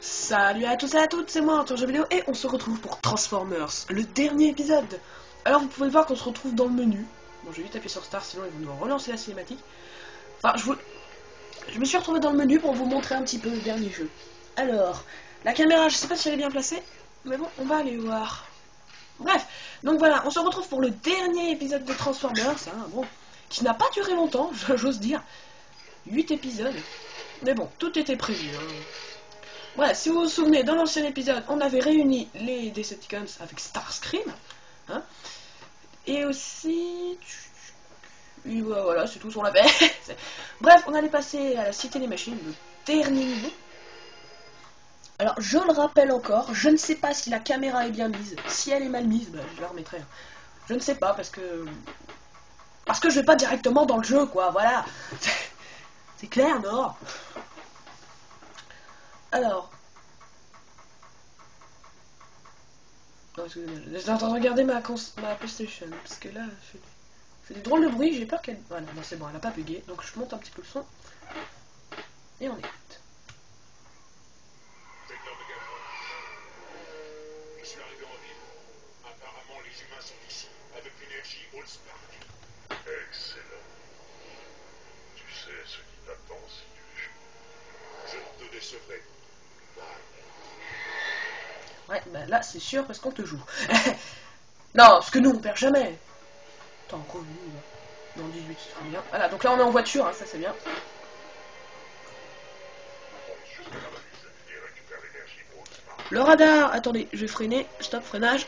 Salut à tous et à toutes, c'est moi, Antoine Jeux vidéo, et on se retrouve pour Transformers, le dernier épisode. Alors vous pouvez voir qu'on se retrouve dans le menu. Bon, j'ai vite appuyé sur Start, sinon ils vont nous relancer la cinématique. Enfin, je me suis retrouvé dans le menu pour vous montrer un petit peu le dernier jeu. Alors, la caméra, je sais pas si elle est bien placée, mais bon, on va aller voir. Bref, donc voilà, on se retrouve pour le dernier épisode de Transformers, hein, bon, qui n'a pas duré longtemps, j'ose dire. 8 épisodes. Mais bon, tout était prévu, hein. Bref, si vous vous souvenez, dans l'ancien épisode, on avait réuni les Decepticons avec Starscream, hein, et aussi... Et voilà, c'est tout, on l'avait. Bref, on allait passer à la Cité des Machines, le dernier niveau. Alors, je le rappelle encore, je ne sais pas si la caméra est bien mise. Si elle est mal mise, bah, je la remettrai. Je ne sais pas, parce que je vais pas directement dans le jeu, quoi, voilà. C'est clair, non? Alors... Non, excusez-moi, j'étais en train de regarder ma PlayStation, parce que là, elle fait des drôles de bruit, j'ai peur qu'elle... Voilà, non, c'est bon, elle a pas bugué, donc je monte un petit peu le son, et on écoute. Je suis arrivé en ville. Apparemment, les humains sont ici, avec l'énergie Allspark. Excellent. Tu sais ce qui t'attend si tu échoues. Je ne te décevrai pas. Ouais, bah là, c'est sûr, parce qu'on te joue. Non, parce que nous, on perd jamais. Attends, revenu, là. Non, 18, c'est très bien. Voilà, donc là, on est en voiture, hein, ça c'est bien. Le radar, attendez, je vais freiner, stop, freinage.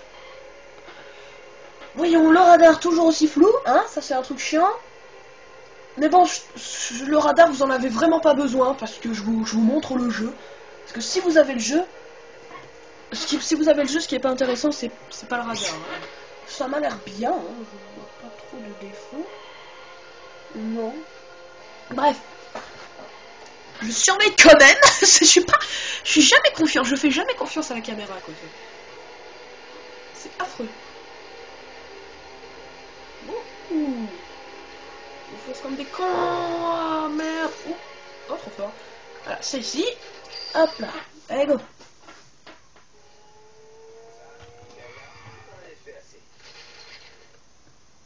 Voyons, le radar toujours aussi flou, hein, ça c'est un truc chiant. Mais bon, le radar, vous en avez vraiment pas besoin, parce que je vous montre le jeu. Parce que si vous avez le jeu, si vous avez le jeu, ce qui est pas intéressant, c'est pas le radar. Hein. Ça m'a l'air bien, hein, je vois pas trop de défauts. Non. Bref. Je surveille quand même, je suis jamais confiant, je fais jamais confiance à la caméra, quoi. C'est affreux. Ouh. On fonce comme des cons. Oh merde. Ouh. Oh, trop fort. Voilà, c'est ici. Hop là. Allez, go.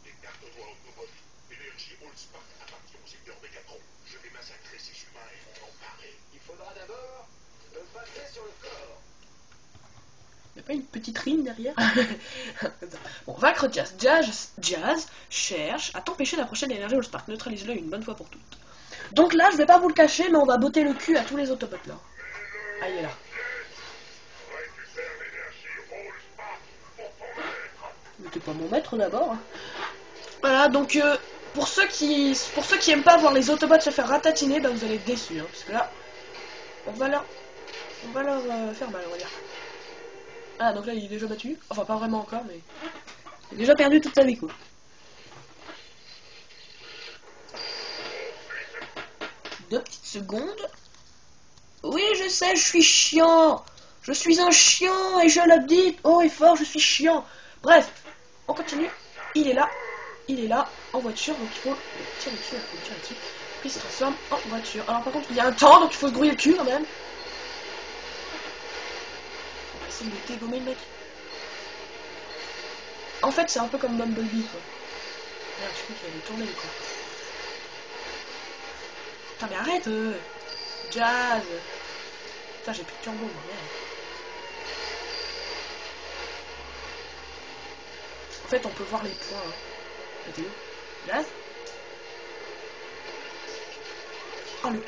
Écarte-toi, Autobot. L'énergie Allspark appartient au secteur Mégatron. Je vais massacrer ces humains et vont m'emparer. Il faudra d'abord le passer sur le corps. Y'a pas une petite rime derrière? Bon, vaincre Jazz. Jazz cherche à t'empêcher d'approcher de l'énergie Allspark. Neutralise-le une bonne fois pour toutes. Donc là, je vais pas vous le cacher, mais on va botter le cul à tous les Autobots là. Ah, il est là. Mais t'es pas mon maître d'abord. Voilà, donc pour ceux qui aiment pas voir les Autobots se faire ratatiner, bah vous allez être déçus, hein, parce que là, on va leur faire mal, on va dire. Ah, donc là, il est déjà battu. Enfin, pas vraiment encore, mais il a déjà perdu toute sa vie, quoi. Deux petites secondes. Oui, je sais, je suis chiant. Je suis un chiant et je le dis haut et fort, je suis chiant. Bref, on continue. Il est là, en voiture, donc il faut le tirer dessus, il faut le tirer dessus. Puis il se transforme en voiture. Alors par contre, il y a un temps, donc il faut se grouiller le cul quand même. On va essayer de le dégommer le mec. En fait, c'est un peu comme Bumblebee, quoi. Merde, je crois qu'il allait tourner, quoi. Putain, mais arrête, Jazz. Putain, j'ai plus de turbo, moi, merde. En fait, on peut voir les points, hein. T'es où? Jazz? Oh, le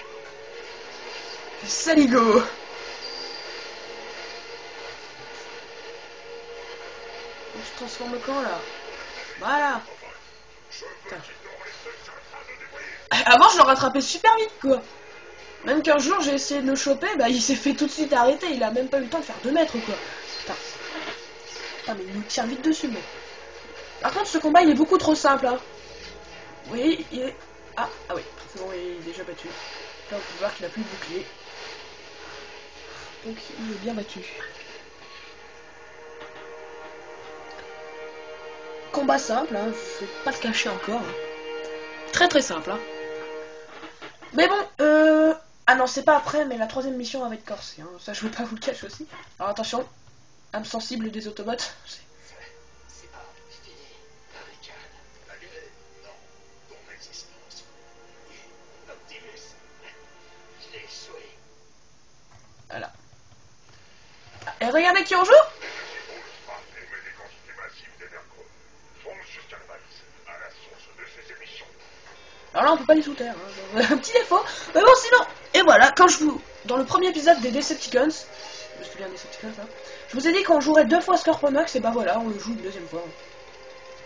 saligo. On se transforme quand, là? Voilà. Putain. Avant, je le rattrapais super vite, quoi. Même qu'un jour, j'ai essayé de le choper, bah, il s'est fait tout de suite arrêter. Il a même pas eu le temps de faire 2 mètres, quoi. Putain. Putain, mais il nous tire vite dessus, mais... Par contre, ce combat, il est beaucoup trop simple, hein. Oui, il est... Ah oui, c'est bon, il est déjà battu. Là, on peut voir qu'il a plus de bouclier. Donc, il est bien battu. Combat simple, hein, je vais pas le cacher encore. Hein. Très très simple, hein. Mais bon, Ah non, c'est pas après, mais la troisième mission avec Corsi. Hein. Ça, je veux pas vous le cacher aussi. Alors attention, âme sensible des Autobots. C'est pas fini, Barricade. Malgré, non, ton existence. Oui, Optimus. Je l'ai échoué. Voilà. Et regardez qui on joue. Allspark émet des quantités massives d'énergie. Fonce sur Starbucks, à la source de ses émissions. Alors là, on peut pas les sous terre. Hein. Un petit défaut. Mais bon, sinon. Et voilà, quand je vous. Dans le premier épisode des Decepticons. Je me souviens des Decepticons, hein. Je vous ai dit qu'on jouerait 2 fois Scorponox. Et bah voilà, on le joue une deuxième fois.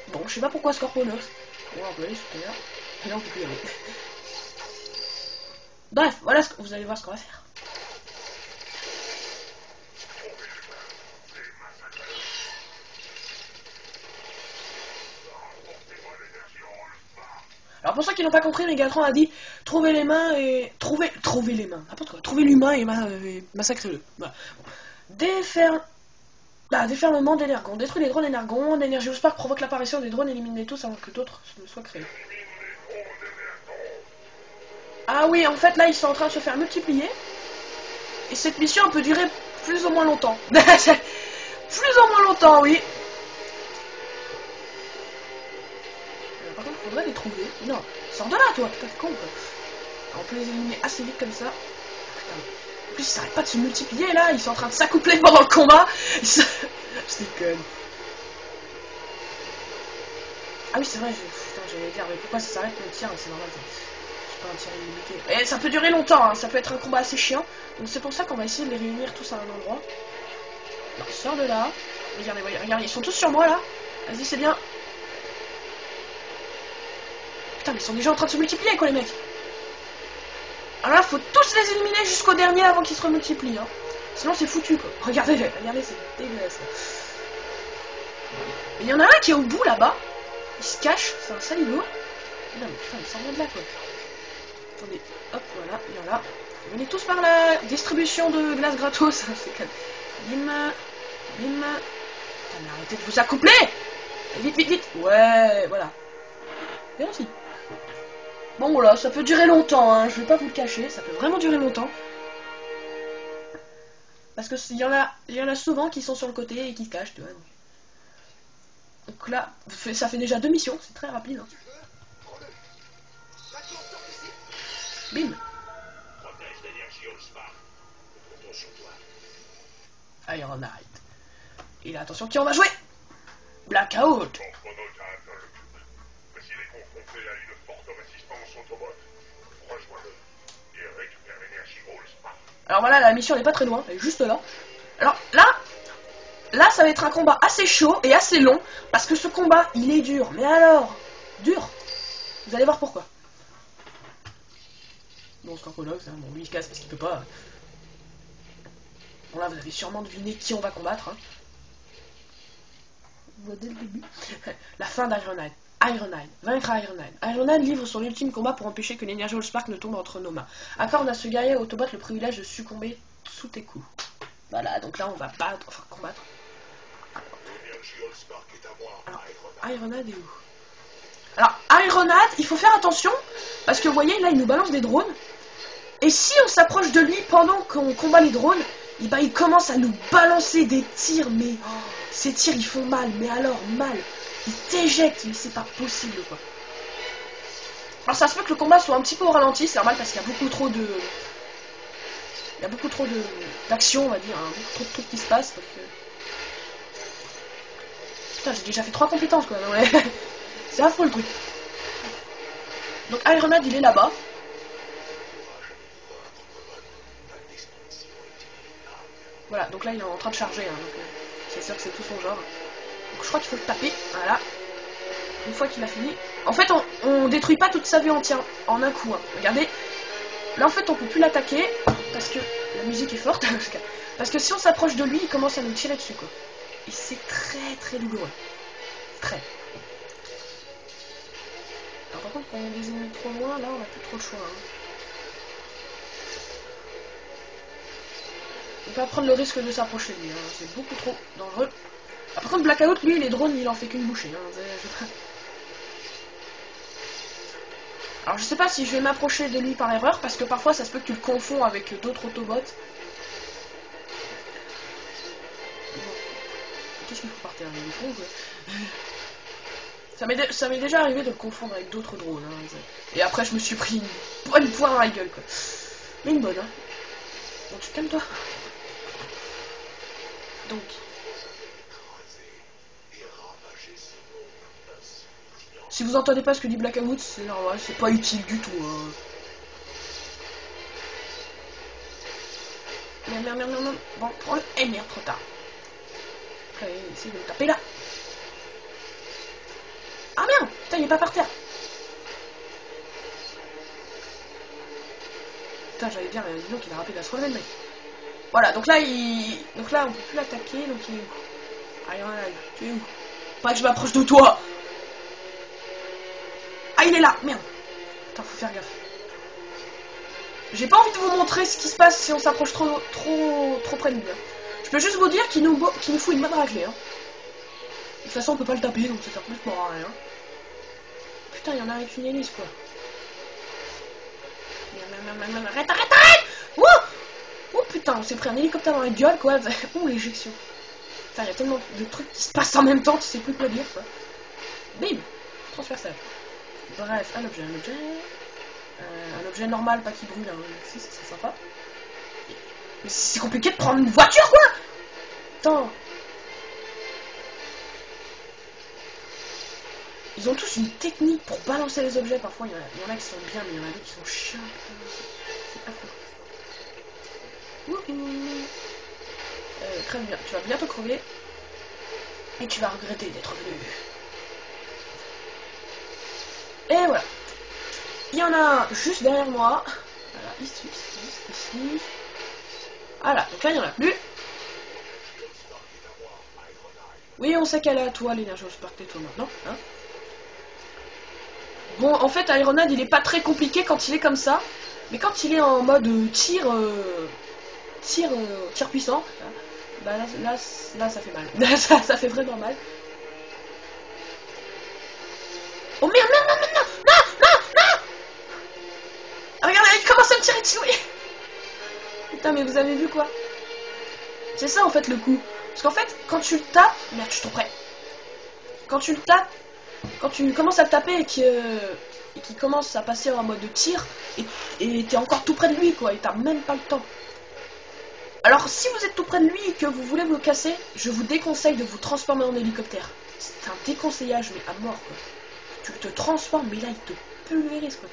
Bon, je sais pas pourquoi Scorponox. Bon, on peut aller sous terre. Et là, on peut plus y aller. Bref, voilà ce que vous allez voir ce qu'on va faire. Alors pour ceux qui n'ont pas compris, Megatron a dit trouver les mains et trouver les mains, n'importe quoi, trouver l'humain et massacrer-le. Voilà. Déferlement d'énergon. Détruit les drones énergons. L'énergie Allspark provoque l'apparition des drones éliminés tous avant que d'autres ne soient créés. Ah oui, en fait là ils sont en train de se faire multiplier. Et cette mission peut durer plus ou moins longtemps. Plus ou moins longtemps, oui. Par contre, faudrait les trouver. Non, sors de là, toi, putain, t'es con, quoi. On peut les éliminer assez vite comme ça. Putain. En plus, ils s'arrêtent pas de se multiplier, là. Ils sont en train de s'accoupler pendant le combat. Je déconne. Ah oui, c'est vrai, putain, j'allais dire, mais pourquoi ça s'arrête le tir? C'est normal, c'est pas un tir illimité. Et ça peut durer longtemps, hein. Ça peut être un combat assez chiant. Donc c'est pour ça qu'on va essayer de les réunir tous à un endroit. Non, sors de là. Regardez, regardez, ils sont tous sur moi, là. Vas-y, c'est bien. Putain, mais ils sont déjà en train de se multiplier, quoi, les mecs. Alors là, faut tous les éliminer jusqu'au dernier avant qu'ils se remultiplient, hein. Sinon, c'est foutu, quoi. Regardez, c'est dégueulasse, là. Il y en a un qui est au bout, là-bas. Il se cache, c'est un saligo. Non, mais putain, il s'en va de là, quoi. Attendez, hop, voilà, il y en a. Venez tous par la distribution de glace gratos. C'est calme. Bim, bim. Putain, mais arrêtez de vous accoupler. Vite, vite, vite. Ouais, voilà. Merci. Bon, voilà, ça peut durer longtemps, hein. Je vais pas vous le cacher, ça peut vraiment durer longtemps. Parce que il y en a souvent qui sont sur le côté et qui se cachent, tu vois. Donc là, ça fait déjà 2 missions, c'est très rapide. Hein. Bim. Protège l'énergie Allspark. Nous comptons sur toi. Ironhide. Et là, attention, qui on va jouer? Blackout. Ton chronote a atteint le cube. Mais s'il est confronté à une forte résistance Autobot, rejoins-le et récupère l'énergie Allspark. Alors voilà, la mission n'est pas très loin, elle est juste là. Alors là, ça va être un combat assez chaud et assez long, parce que ce combat, il est dur. Mais alors, dur. Vous allez voir pourquoi. Bon, Scorponox, hein, bon, lui il se casse parce qu'il peut pas. Bon là, vous avez sûrement deviné qui on va combattre. Hein. Dès le début. La fin d'Ironhide. Vaincre Ironhide. Ironhide livre son ultime combat pour empêcher que l'énergie Allspark ne tombe entre nos mains. Accorde à ce guerrier Autobot le privilège de succomber sous tes coups. Voilà, donc là on va battre, enfin combattre. L'énergie Allspark est à moi, Alors, Ironhide est où? Alors, Ironhide, il faut faire attention, parce que vous voyez, là il nous balance des drones. Et si on s'approche de lui pendant qu'on combat les drones, il commence à nous balancer des tirs, mais ces tirs ils font mal, mais alors mal. Il t'éjecte, mais c'est pas possible quoi. Alors ça se peut que le combat soit un petit peu au ralenti, c'est normal parce qu'il y a beaucoup trop de... Il y a beaucoup trop d'action, on va dire, hein, beaucoup trop de trucs qui se passent. Donc, putain, j'ai déjà fait 3 compétences quoi, non, ouais. C'est affreux le truc. Donc Ironhide il est là-bas. Voilà, donc là il est en train de charger, hein, donc c'est sûr que c'est tout son genre. Donc je crois qu'il faut le taper, voilà. Une fois qu'il a fini. En fait on détruit pas toute sa vie entière en un coup, hein. Regardez. Là en fait on peut plus l'attaquer parce que la musique est forte. Parce que si on s'approche de lui, il commence à nous tirer dessus quoi. Et c'est très très douloureux. Très. Alors par contre quand on les ennemis trop loin, là on a plus trop le choix. Hein. On peut pas prendre le risque de s'approcher de lui, hein. C'est beaucoup trop dangereux. Ah, par contre Blackout lui les drones il en fait qu'une bouchée. Hein. Alors je sais pas si je vais m'approcher de lui par erreur, parce que parfois ça se peut que tu le confonds avec d'autres Autobots. Qu'est-ce qu'il faut par terre, il est con, quoi. Ça m'est déjà arrivé de le confondre avec d'autres drones. Hein. Et après je me suis pris une bonne poire dans la gueule, quoi. Mais une bonne, hein. Donc calme-toi. Donc... Si vous entendez pas ce que dit Blackout, c'est normal, c'est pas utile du tout. Hein. Merde. Bon, prends-le. Eh merde, trop tard. Après, essaye de le taper là. Ah merde, putain, il est pas par terre. Putain, j'allais dire, dis donc, il a rappelé de la se relever, le mec. Voilà, donc là, donc là, on peut plus l'attaquer, donc il est où? Allez, tu es où? Pas que je m'approche de toi. Ah, il est là, merde. Putain, faut faire gaffe. J'ai pas envie de vous montrer ce qui se passe si on s'approche trop près de lui. Hein. Je peux juste vous dire qu'il nous fout une bonne raclée. Hein. De toute façon, on peut pas le taper, donc ça sert plus pour rien. Putain, il y en a avec une hélice, quoi. Arrête. Oh putain, on s'est pris un hélicoptère dans la gueule, quoi. Oh, l'éjection. Putain, il y a tellement de trucs qui se passent en même temps, tu sais plus quoi dire, quoi. Bim. Transversal. Bref, un objet. Un objet normal, pas qui brûle, hein. Si, c'est sympa. Mais c'est compliqué de prendre une voiture, quoi. Putain. Ils ont tous une technique pour balancer les objets. Parfois, il y en a qui sont bien, mais il y en a d'autres qui sont chiants. C'est affreux. Très bien. Tu vas bientôt crever. Et tu vas regretter d'être venu. Et voilà. Il y en a un juste derrière moi. Voilà, ici. Voilà, donc là, il n'y en a plus. Oui, on sait qu'elle est à toi, l'énergie Spark, toi maintenant. Hein. Bon, en fait, Ironhead, il est pas très compliqué quand il est comme ça. Mais quand il est en mode tir puissant, bah là, ça fait mal. ça fait vraiment mal. Oh merde, non. Ah, regardez, il commence à me tirer dessus, oui. Putain, mais vous avez vu quoi? C'est ça en fait le coup. Parce qu'en fait, quand tu le tapes... Merde, je suis trop près. Quand tu le tapes, quand tu commences à le taper et qu'il commence à passer en mode de tir, et t'es encore tout près de lui, quoi, et t'as même pas le temps. Alors, si vous êtes tout près de lui et que vous voulez vous le casser, je vous déconseille de vous transformer en hélicoptère. C'est un déconseillage, mais à mort, quoi. Tu te transformes, mais là, il te pulvérise, quoi.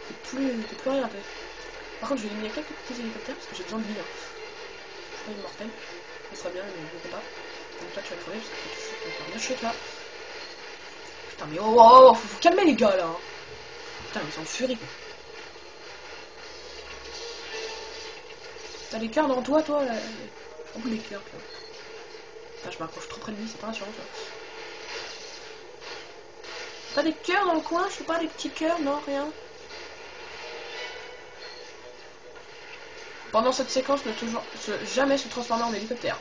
T'es plus rien, en fait. Par contre, je vais éliminer quelques petits hélicoptères, parce que j'ai besoin de vie, hein. Je suis pas immortel. Ça serait bien, mais je ne sais pas. Donc toi, tu vas crever, parce que tu fais bien chute, là. Putain, mais faut vous calmer, les gars, là. Hein. Putain, ils sont en furie. T'as des cœurs dans toi, là. Oh, les cœurs, toi. Putain, je m'approche trop près de lui, c'est pas rassurant, ça. T'as des cœurs dans le coin? Je sais pas, des petits cœurs? Non, rien. Pendant cette séquence, ne jamais se transformer en hélicoptère.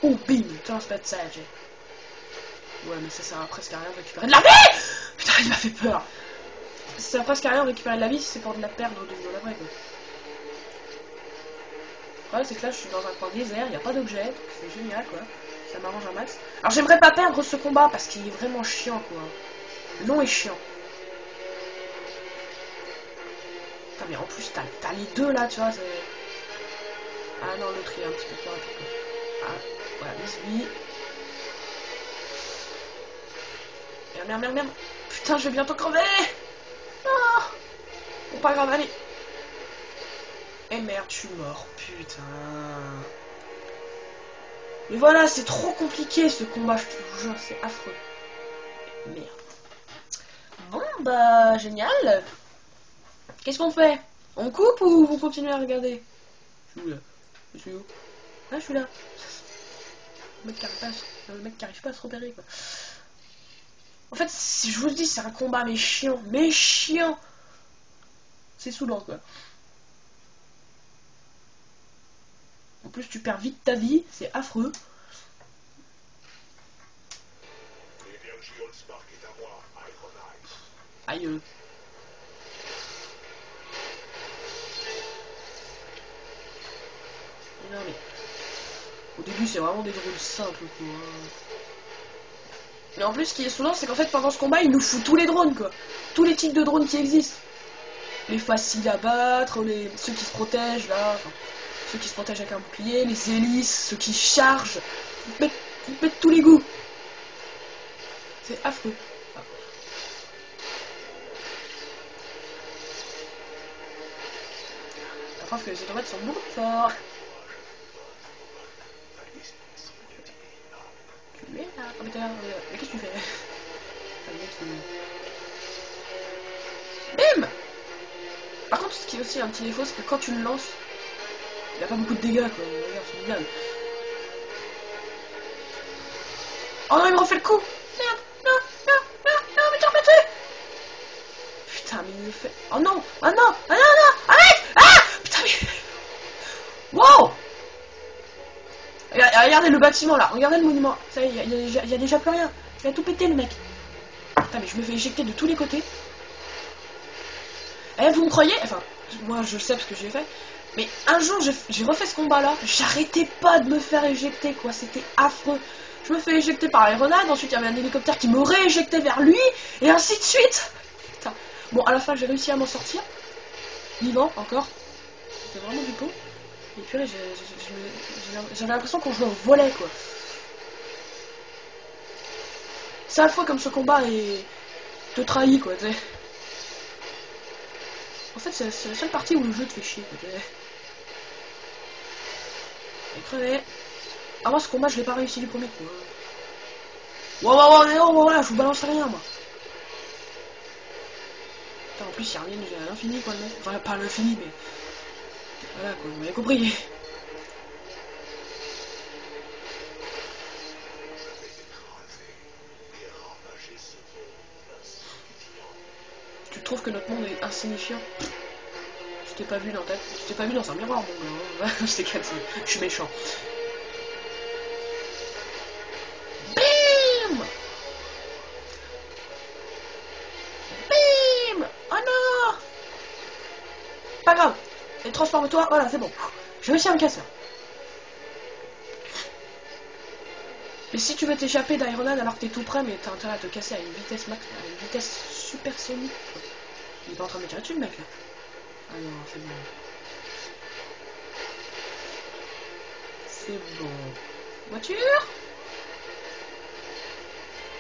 Oh, bim, transpassage. Ouais, mais ça sert à presque à rien de récupérer de la vie. Putain, il m'a fait peur. Ça sert presque à rien de récupérer de la vie si c'est pour de la perdre de la vraie, quoi. Ouais, c'est que là, je suis dans un coin désert, il n'y a pas d'objet, c'est génial, quoi. Ça m'arrange un max. Alors, j'aimerais pas perdre ce combat parce qu'il est vraiment chiant, quoi. Long et chiant. Putain, mais en plus, t'as les deux là, tu vois. Ah non, l'autre il est un petit peu plus rapide, quoi. Ah, voilà, lui. Merde. Putain, je vais bientôt crever. Non. Bon, pas grave, allez. Eh merde, je suis mort, putain. Mais voilà, c'est trop compliqué ce combat, je te jure, c'est affreux. Merde. Bon, bah, génial. Qu'est-ce qu'on fait? On coupe ou vous continuez à regarder? Je suis où là? Je suis où? Ah, je suis là. Le mec qui arrive pas à se repérer, quoi. En fait, si je vous le dis, c'est un combat mais chiant. Mais chiant. C'est saoulant, quoi. En plus, tu perds vite ta vie, c'est affreux. L'énergie Allspark est à moi, Ironhead. Aïe. Non mais... Au début c'est vraiment des drôles simples quoi. Mais en plus ce qui est souvent c'est qu'en fait pendant ce combat il nous fout tous les drones quoi. Tous les types de drones qui existent. Les faciles à battre, ceux qui se protègent là, enfin, ceux qui se protègent avec un bouclier, les hélices, ceux qui chargent. Ils te mettent tous les goûts. C'est affreux. La preuve que les automates sont beaucoup plus forts. Tu es là, mais qu'est-ce que tu fais? Bim! Par contre, ce qui est aussi un petit défaut, c'est que quand tu le lances, il a pas beaucoup de dégâts quoi. Regarde, c'est génial. Oh non, il me refait le coup! Merde! Non, non, non, non, mais t'es remetté! Putain, mais il me fait. Oh non! Oh non! Oh non, non! Arrête! Ah! Putain, mais. Wow! Regardez le bâtiment là, regardez le monument. Ça y est, il y a déjà plus rien. Il a tout pété le mec. Putain, mais je me fais éjecter de tous les côtés. Eh, vous me croyez? Enfin, moi je sais parce que j'ai fait. Mais un jour j'ai refait ce combat là. J'arrêtais pas de me faire éjecter quoi. C'était affreux. Je me fais éjecter par l'aéronave. Ensuite il y avait un hélicoptère qui me rééjectait vers lui. Et ainsi de suite. Putain. Bon, à la fin j'ai réussi à m'en sortir. Vivant encore. C'était vraiment du pot. Et puis là j'avais l'impression qu'on jouait au volet quoi. C'est affreux comme ce combat te trahit quoi. T'sais. En fait, c'est la seule partie où le jeu te fait chier. Et crevé. Ah, moi, ce combat, je l'ai pas réussi du premier coup. Wow, voilà, je vous balance rien, moi. Putain, en plus, il revient à l'infini, quoi, le mec. Enfin, pas à l'infini, mais. Voilà, quoi, vous m'avez compris. Tu trouves que notre monde est insignifiant? Je t'ai pas vu dans ta... Je t'ai pas vu dans un miroir, mon gars. Je t'ai cassé. Je suis méchant. Bim! Bim! Oh non! Pas grave. Et transforme-toi. Voilà, c'est bon. J'ai réussi à me casser. Mais si tu veux t'échapper d'Iron Man alors que t'es tout près, mais t'as intérêt à te casser à une vitesse max, à une vitesse supersonique. Il est pas en train de me tirer dessus, le mec, là. Ah non, c'est bon. C'est bon. Voiture?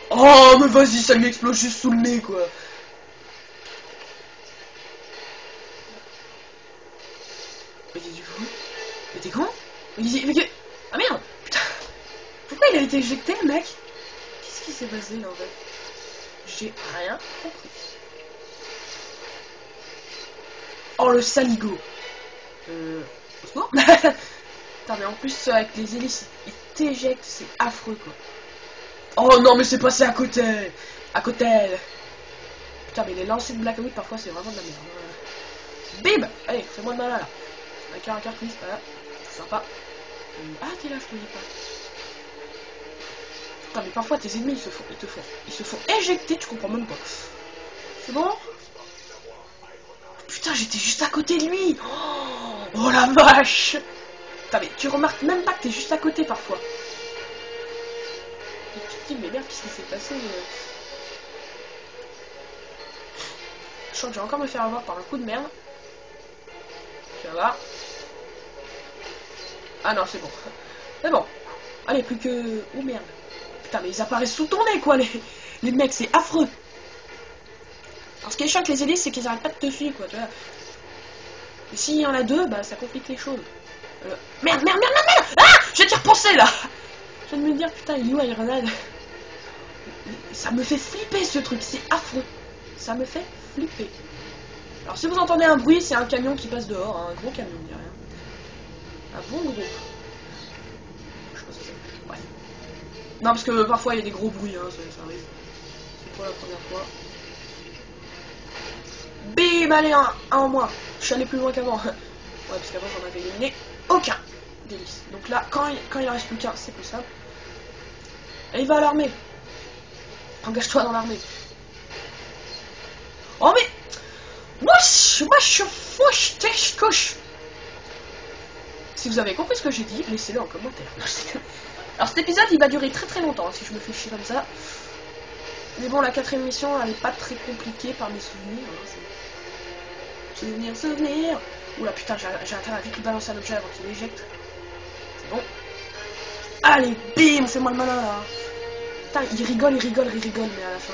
Oh, mais vas-y, ça lui explose juste sous le nez, quoi. Mais t'es du fou? Mais t'es con? Mais que... Ah merde! Putain! Pourquoi il a été éjecté, le mec? Qu'est-ce qui s'est passé, là, en fait? J'ai rien compris. Oh, le saligo! Au secours? Putain, mais en plus, avec les hélices, ils t'éjectent, c'est affreux, quoi. Oh non, mais c'est passé à côté! À côté! Putain, mais les lancers de Blackwood, parfois, c'est vraiment de la merde. Bim! Allez, fais-moi de mal, là. Un cœur, please. Voilà. Sympa. Ah, t'es là, je te dis pas. Putain, mais parfois, tes ennemis, ils se font éjecter, tu comprends même pas. C'est bon? Putain, j'étais juste à côté de lui! Oh la vache! Putain, mais tu remarques même pas que t'es juste à côté, parfois. Et tu te dis, mais merde, qu'est-ce qui s'est passé? Je sens que je vais encore me faire avoir par un coup de merde. Tu vas voir. Ah non, c'est bon. C'est bon. Allez, plus que... Oh merde. Putain, mais ils apparaissent sous ton nez, quoi, les mecs, c'est affreux. Alors, ce qui est chiant avec les hélices, c'est qu'ils arrêtent pas de te suivre, quoi, tu vois. Et s'il y en a deux, bah, ça complique les choses. Merde! Ah! Je viens d'y repenser, là! Je viens de me dire, putain, il est où Iron Man? Ça me fait flipper, ce truc, c'est affreux. Ça me fait flipper. Alors, si vous entendez un bruit, c'est un camion qui passe dehors, hein, un gros camion, on dirait. Un bon gros. Je sais pas ce que c'est. Bref. Non, parce que parfois, il y a des gros bruits, hein, ça arrive. C'est pas la première fois. Bim, allez, un en moins. Je suis allé plus loin qu'avant. Ouais, parce qu'avant, j'en avais éliminé aucun. Délice. Donc là, quand il en reste plus qu'un, c'est plus simple. Et il va à l'armée. Engage-toi dans l'armée. Oh, mais... Wesh, couche. Si vous avez compris ce que j'ai dit, laissez-le en commentaire. Alors cet épisode il va durer très très longtemps hein, si je me fais chier comme ça. Mais bon, la 4ème mission elle est pas très compliquée par mes souvenirs. Hein, souvenir. Oula putain, j'ai intérêt à vite lui balancer un objet avant qu'il m'éjecte. C'est bon. Allez, bim, fais-moi le malin là. Putain, il rigole, mais à la fin.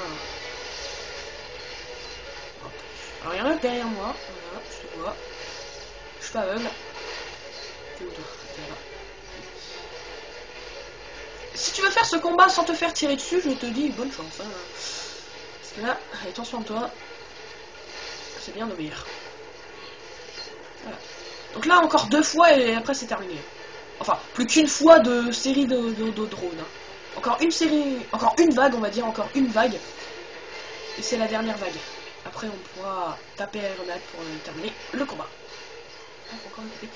Alors il y en a derrière moi. Voilà, je te vois. Je suis pas aveugle. T'es où toi? T'es là. Si tu veux faire ce combat sans te faire tirer dessus, je te dis bonne chance. Hein. Parce que là, allez, transforme-toi. C'est bien d'obéir. Voilà. Donc là, encore 2 fois et après c'est terminé. Enfin, plus qu'une fois de série de drones. Hein. Encore une série, encore une vague, on va dire, encore une vague. Et c'est la dernière vague. Après, on pourra taper Ironheart pour terminer le combat. Ah, faut encore le taper.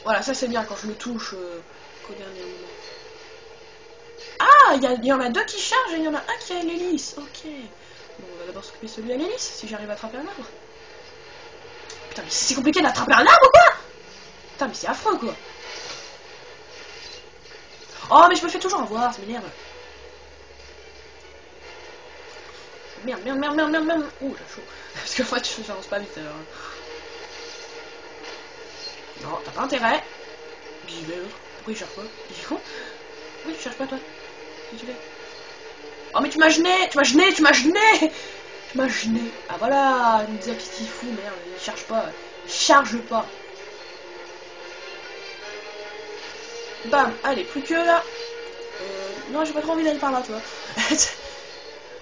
Voilà, ça c'est bien quand je le touche qu'au dernier moment. Ah, il y en a 2 qui chargent et il y en a un qui a l'hélice. Ok. Bon, on va d'abord s'occuper de celui à l'hélice, si j'arrive à attraper un arbre. Putain, mais c'est compliqué d'attraper un arbre ou quoi? Putain, mais c'est affreux quoi. Oh, mais je me fais toujours avoir, ça m'énerve. Merde. Ouh, j'ai chaud. Parce que en fait, j'avance pas vite alors. Non, t'as pas intérêt. J'y vais l'autre. Pourquoi il cherche pas? Il est con. Pourquoi tu cherches pas toi? Qu'est-ce que tu fais? Oh mais tu m'as gêné. Ah voilà, il me disait qu'il fout, merde, il cherche pas. Il charge pas. Bam, allez, plus que là. Non, j'ai pas trop envie d'aller par là, toi.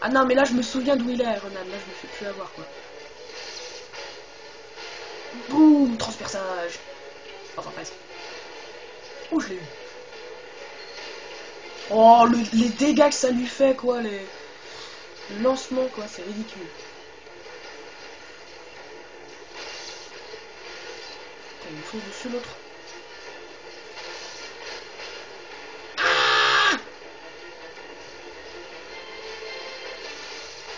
Ah non, mais là je me souviens d'où il est, Ronan. Là je me fais plus avoir quoi. Boum, transperçage. Enfin presque. Oh, je l'ai eu. Oh, les dégâts que ça lui fait quoi, le lancement quoi, c'est ridicule. Il me fonce dessus l'autre.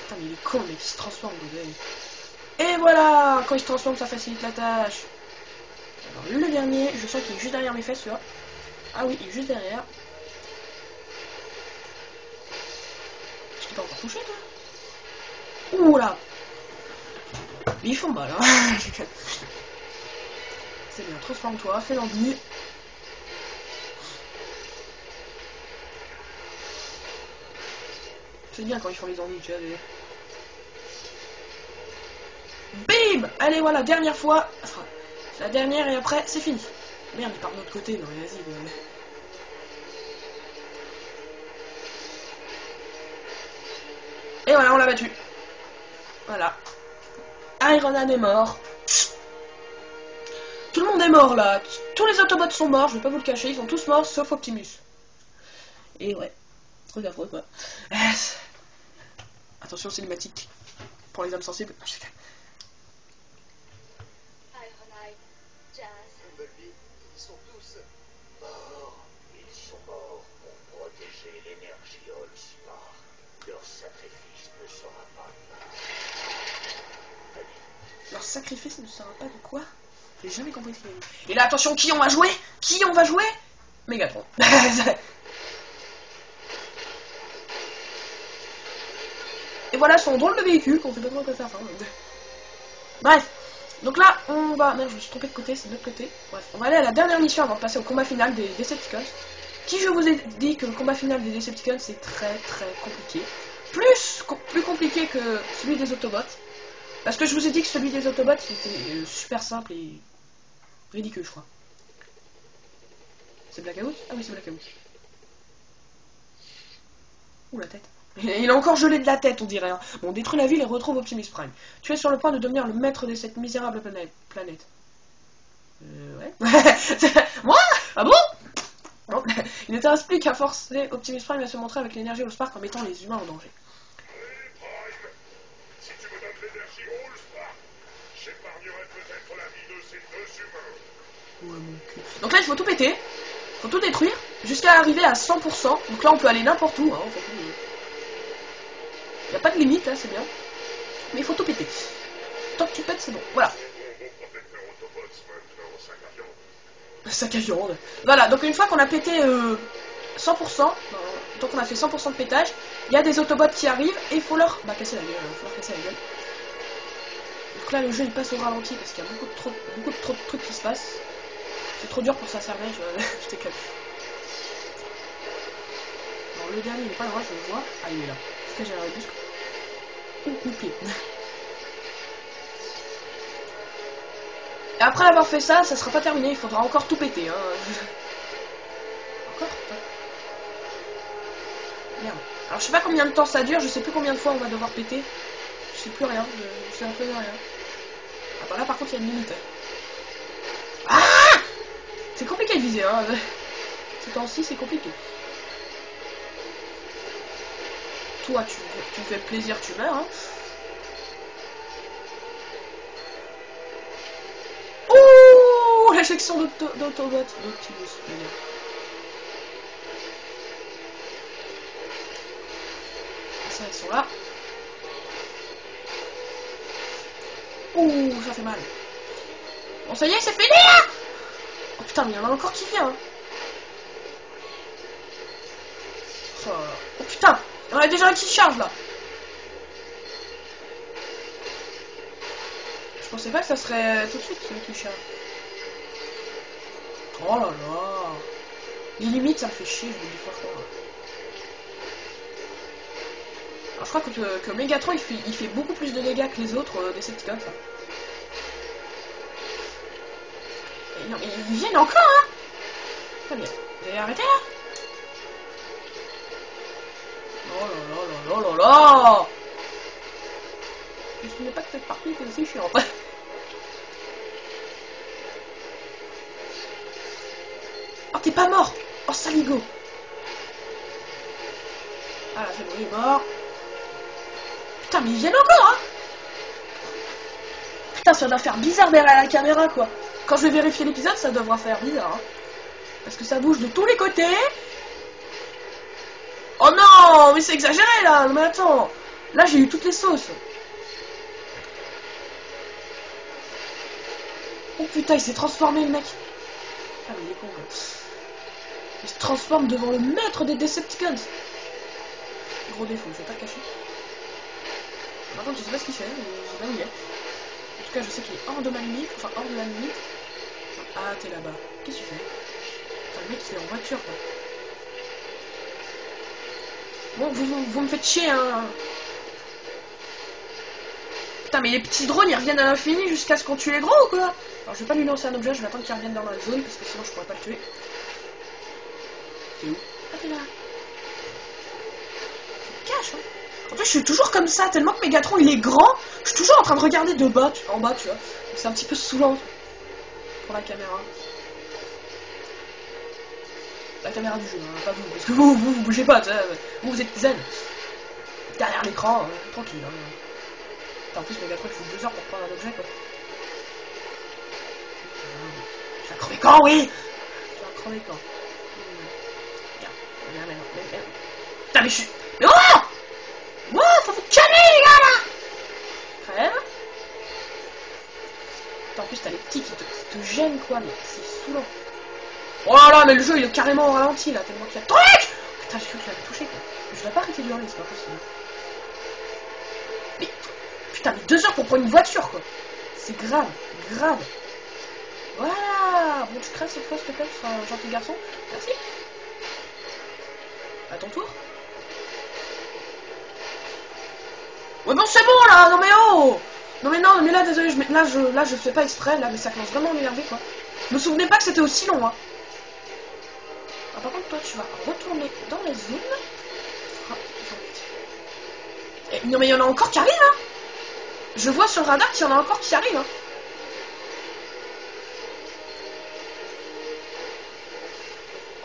Putain, mais il est con, mais il se transforme, le gars. Et voilà, quand il se transforme, ça facilite la tâche. Alors, le dernier, je sens qu'il est juste derrière mes fesses, là. Ah oui, il est juste derrière. Je t'ai pas encore touché, toi? Ouh là. Mais ils font mal, hein. C'est bien, transforme-toi, fais l'enduit. C'est bien quand ils font les ennuis, tu vois. Bim! Allez, voilà, dernière fois. C'est la dernière et après, c'est fini. Merde, il part de l'autre côté. Non, mais vas-y. Et voilà, on l'a battu. Voilà. Ironheart est mort. Tout le monde est mort, là. Tous les Autobots sont morts, je vais pas vous le cacher. Ils sont tous morts, sauf Optimus. Et ouais. Truc affreux, quoi. Attention, cinématique. Pour les âmes sensibles. Ils sont tous morts. Ils sont morts pour protéger l'énergie All-Star. Leur sacrifice ne sera pas vain. Leur sacrifice ne sera pas de quoi? J'ai jamais compris ce qu'il a dit. Et là, attention, qui on va jouer? Megatron. Et voilà son drôle de véhicule qu'on sait pas trop quoi faire. Bref. Donc là, on va... Merde, je me suis trompé de côté, c'est de l'autre côté. Bref, on va aller à la dernière mission avant de passer au combat final des Decepticons. Qui, je vous ai dit que le combat final des Decepticons, c'est très compliqué. Plus compliqué que celui des Autobots. Parce que je vous ai dit que celui des Autobots, c'était super simple et ridicule, je crois. C'est Blackout? Ah oui, c'est Blackout. Ouh, la tête. Il est encore gelé de la tête, on dirait. Hein. Bon, on détruit la ville et retrouve Optimus Prime. Tu es sur le point de devenir le maître de cette misérable planète. Ouais. Moi? Ah bon? Non. Il ne te reste plus qu'à forcer Optimus Prime à se montrer avec l'énergie All-Spark en mettant les humains en danger. Prime, si tu me donnes l'énergie All-Spark, j'épargnerai peut-être la vie de ces 2 humains. Ouais, mon cul. Donc là, il faut tout péter. Faut tout détruire. Jusqu'à arriver à 100%. Donc là, on peut aller n'importe où. Hein, y a pas de limite, hein, c'est bien. Mais il faut tout péter. Tant que tu pètes, c'est bon. Voilà. Mon protecteur sac à viande. Voilà, donc une fois qu'on a pété 100%, donc on a fait 100% de pétage, il y a des Autobots qui arrivent et il faut leur casser la gueule, faut leur casser la gueule. Donc là le jeu il passe au ralenti parce qu'il y a beaucoup de trop de trucs qui se passent. C'est trop dur pour ça servir, je t'éclate. Alors le dernier il est pas là, je le vois. Ah il est là. Parce que j'ai un busque. Ok. Et après avoir fait ça, ça sera pas terminé, il faudra encore tout péter. Hein. Encore merde. Alors je sais pas combien de temps ça dure, je sais plus combien de fois on va devoir péter. Je sais plus rien, je sais un peu de rien. Ah bah là par contre il y a une limite. Ah, c'est compliqué de viser, hein. Ce temps-ci c'est compliqué. Toi tu me fais plaisir, tu meurs, hein. Oh, la section d'Autobot. Ça, ils sont là. Ouh, ça fait mal. Bon, ça y est, c'est fini là. Oh putain, mais il y en a encore qui vient. Oh putain, il y en a déjà un qui charge là. Je pensais pas que ça serait tout de suite celui qui charge. Oh là là. Les limites, ça me fait chier, je vous dis franchement. Alors, je crois que Megatron il fait beaucoup plus de dégâts que les autres Decepticons. Non, mais ils viennent encore, hein. Très bien. Vous allez arrêter là. Oh là là là là là là. Je ne pas que cette partie était aussi chiante. Oh, t'es pas mort. Oh, saligo. Ah là, c'est bon, il est mort. Putain, mais ils viennent encore, hein. Putain, ça doit faire bizarre derrière la caméra, quoi. Quand je vais vérifier l'épisode, ça devra faire bizarre, hein. Parce que ça bouge de tous les côtés. Oh non, mais c'est exagéré, là. Mais attends. Là, j'ai eu toutes les sauces. Oh putain, il s'est transformé, le mec. Ah, mais il est con, quoi. Il se transforme devant le maître des Decepticons. Gros défaut, je vais pas le cacher. Par contre, je sais pas ce qu'il fait, mais je sais pas où il est. En tout cas, je sais qu'il est hors de ma limite, enfin hors de la limite. Ah, t'es là-bas. Qu'est-ce que tu fais? Putain, le mec, il est en voiture, quoi. Bon, vous me faites chier, hein. Putain, mais les petits drones, ils reviennent à l'infini jusqu'à ce qu'on tue les gros, ou quoi? Alors, je vais pas lui lancer un objet, je vais attendre qu'il revienne dans la zone, parce que sinon, je pourrais pas le tuer. C'est où? Ah, t'es là. Cache, hein. En fait, je suis toujours comme ça, tellement que Megatron il est grand, je suis toujours en train de regarder de bas, en bas, tu vois. C'est un petit peu saoulant pour la caméra. La caméra du jeu, hein, pas vous, parce que vous bougez pas, vous êtes zen. Derrière l'écran, tranquille. Hein. En plus, Megatron il faut 2 heures pour prendre un objet, quoi. Tu vas crever quand, oui. Tu vas crever quand. Merde. Putain, mais je suis... Mais oh! Wow, faut vous calmer les gars là. Crève. En plus t'as les petits qui te gênent quoi, mais c'est saoulant. Oh là là, mais le jeu il est carrément au ralenti là, tellement qu'il y a truc. Putain, j'ai cru que je l'avais touché quoi. Je vais pas arrêter de hurler, c'est pas possible. Mais putain, mais 2 heures pour prendre une voiture quoi. C'est grave, grave. Voilà. Bon, tu crèves cette fois s'il te plaît, tu seras un gentil garçon. Merci. À ton tour. Ouais bon c'est bon là, non mais oh. Non mais là désolé, là je fais pas exprès là, mais ça commence vraiment à m'énerver quoi. Je me souvenais pas que c'était aussi long hein. Ah, par contre toi tu vas retourner dans la zone. Ah, non mais il y en a encore qui arrivent hein. Je vois sur le radar qu'il y en a encore qui arrivent hein.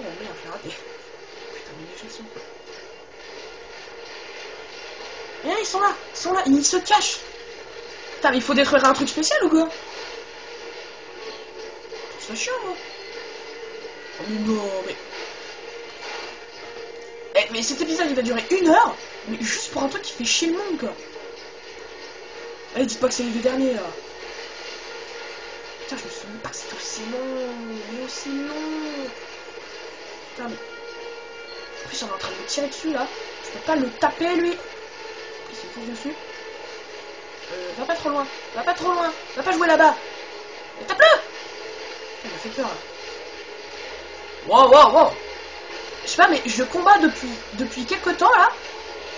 Oh merde, j'ai raté. Putain mais les gestions quoi. Eh, ils sont là, ils se cachent. Putain, mais il faut détruire un truc spécial ou quoi? C'est chiant, moi. Oh, mais non, mais... Eh, mais cet épisode, il va durer 1 heure, mais juste pour un truc qui fait chier le monde, quoi. Allez, dites pas que c'est le dernier, là. Putain, je me souviens pas que c'était aussi long. Mais aussi long. Putain, mais... En plus, on est en train de me tirer dessus, là. Je peux pas le taper, lui. Il se fonce dessus. Va pas trop loin. Va pas trop loin. Va pas jouer là-bas. Tape-le. Il m'a fait peur, là. Wow, wow, wow. Je sais pas, mais je combats depuis quelques temps, là.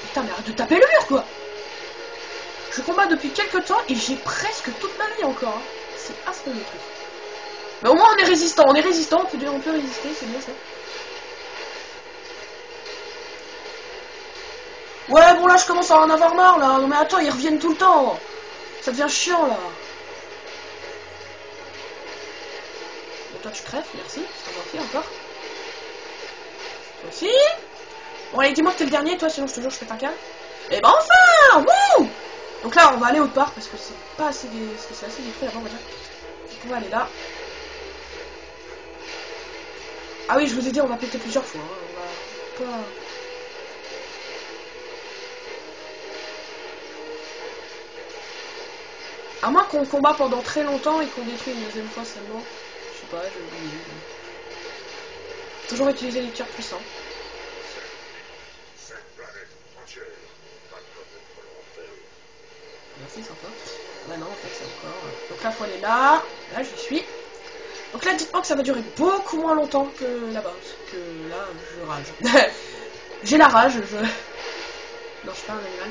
Putain, mais arrête de taper le mur, quoi. Je combats depuis quelques temps et j'ai presque toute ma vie encore. Hein. C'est affreux, le truc. Mais au moins, on est résistant. On peut résister, c'est bien ça. Ouais, bon, là, je commence à en avoir marre, là. Non, mais attends, ils reviennent tout le temps. Ça devient chiant, là. Bon, toi, tu crèves, merci. C'est gentil, encore. Toi aussi. Bon, allez, dis-moi que t'es le dernier, toi, sinon, je te jure, je fais un câble. Et ben, enfin. Wouh. Donc là, on va aller autre part, parce que c'est pas assez... C'est assez détruit, là-bas, on va dire. Donc, on va aller là. Ah oui, je vous ai dit, on va péter plusieurs fois. Hein. On va pas... À moins qu'on combat pendant très longtemps et qu'on détruit une deuxième fois seulement. Je sais pas, j'ai oublié. Toujours utiliser les tirs puissants. Merci, sympa. Bah non, en fait, c'est encore... Donc là, faut aller là. Là, j'y suis. Donc là, dites-moi que ça va durer beaucoup moins longtemps que là-bas. Parce que là, je rage. J'ai la rage, je... Non, je suis pas un animal.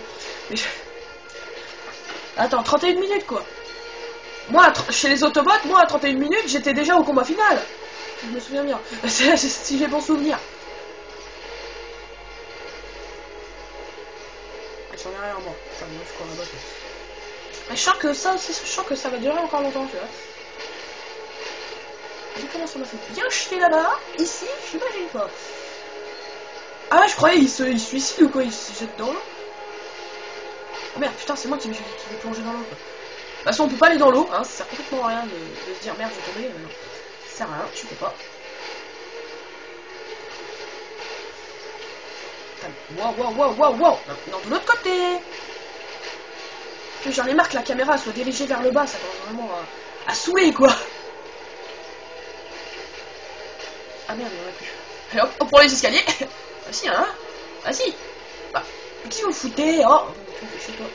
Mais je... Attends, 31 minutes, quoi. Moi, chez les Autobots, moi, à 31 minutes, j'étais déjà au combat final. Je me souviens bien. C'est si j'ai bon souvenir. J'en ai rien en moi. Enfin, moi, je crois là-bas. Je sens que ça aussi, je sens que ça va durer encore longtemps, tu vois. Vu comment ça m'a fait bien chier là-bas, ici, j'imagine pas. Ah ouais, je croyais il se suicide ou quoi, il se jette dans l'eau. Oh merde, putain, c'est moi qui vais plonger dans l'eau, quoi. De toute façon, on peut pas aller dans l'eau, hein, ça sert complètement à rien de se dire merde, je vais tomber, mais non. Ça sert à rien, tu peux pas. Wow, wow, wow, wow, wow. Non, de l'autre côté. J'en ai marre que la caméra soit dirigée vers le bas, ça commence vraiment à saouler, quoi. Ah merde, il y en a plus. Allez hop, on prend les escaliers. Ah si, hein. Ah si. Bah, qui vous foutez? Oh, tu me fais chier, toi.